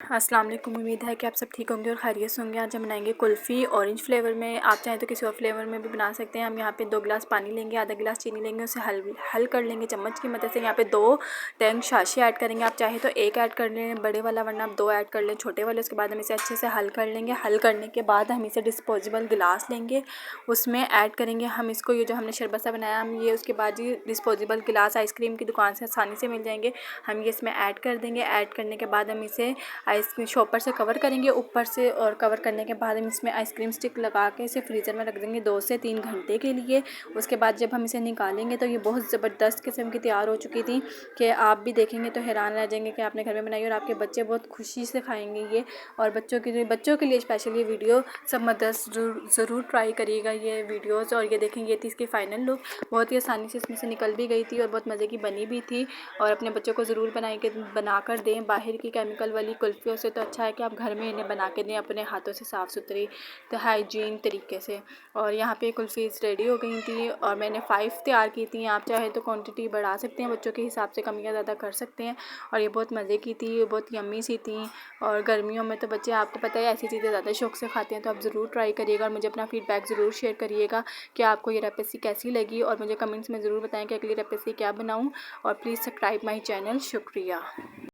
अस्सलाम वालेकुम। उम्मीद है कि आप सब ठीक होंगे और खैरियत से होंगे। आज हम बनाएंगे कुल्फ़ी ऑरेंज फ्लेवर में। आप चाहें तो किसी और फ्लेवर में भी बना सकते हैं। हम यहाँ पे 2 गिलास पानी लेंगे, आधा गिलास चीनी लेंगे, उसे हल कर लेंगे चम्मच की मदद से। यहाँ पे 2 टैंग छाछी ऐड करेंगे। आप चाहे तो 1 ऐड कर लें बड़े वाला, वरना आप 2 ऐड कर लें छोटे वाले। उसके बाद हम इसे अच्छे से हल कर लेंगे। हल करने के बाद हम इसे डिस्पोजेबल गिलास लेंगे, उसमें ऐड करेंगे हम इसको। ये जो हमने शरबत सा बनाया हम ये, उसके बाद ये डिस्पोजेबल गिलास आइसक्रीम की दुकान से आसानी से मिल जाएंगे, हम ये इसमें ऐड कर देंगे। ऐड करने के बाद हम इसे आइसक्रीम शॉपर से कवर करेंगे ऊपर से, और कवर करने के बाद हम इसमें आइसक्रीम स्टिक लगा के इसे फ्रीज़र में रख देंगे 2 से 3 घंटे के लिए। उसके बाद जब हम इसे निकालेंगे तो ये बहुत ज़बरदस्त किस्म की तैयार हो चुकी थी कि आप भी देखेंगे तो हैरान रह जाएंगे कि आपने घर में बनाई, और आपके बच्चे बहुत खुशी से खाएंगे ये। और बच्चों के लिए स्पेशल ये वीडियो सब मदद ज़रूर ट्राई करिएगा ये वीडियोज़। और ये देखेंगे ये थी इसकी फ़ाइनल लुक। बहुत ही आसानी से इसमें से निकल भी गई थी और बहुत मज़े की बनी भी थी। और अपने बच्चों को ज़रूर बना कर दें। बाहर की केमिकल वाली कुल्फ़ियों से तो अच्छा है कि आप घर में इन्हें बना के दें अपने हाथों से, साफ़ सुथरी तो हाइजीन तरीके से। और यहाँ पे कुल्फ़ीज़ रेडी हो गई थी और मैंने 5 तैयार की थी। आप चाहे तो क्वांटिटी बढ़ा सकते हैं, बच्चों के हिसाब से कम या ज़्यादा कर सकते हैं। और ये बहुत मज़े की थी, बहुत यम्मी सी थी। और गर्मियों में तो बच्चे आपको पता है ऐसी चीज़ें ज़्यादा शौक़ से खाते हैं, तो आप ज़रूर ट्राई करिएगा और मुझे अपना फ़ीडबैक ज़रूर शेयर करिएगा कि आपको ये रेसिपी कैसी लगी। और मुझे कमेंट्स में ज़रूर बताएं कि अगली रेसिपी क्या बनाऊँ। और प्लीज़ सब्सक्राइब माई चैनल। शुक्रिया।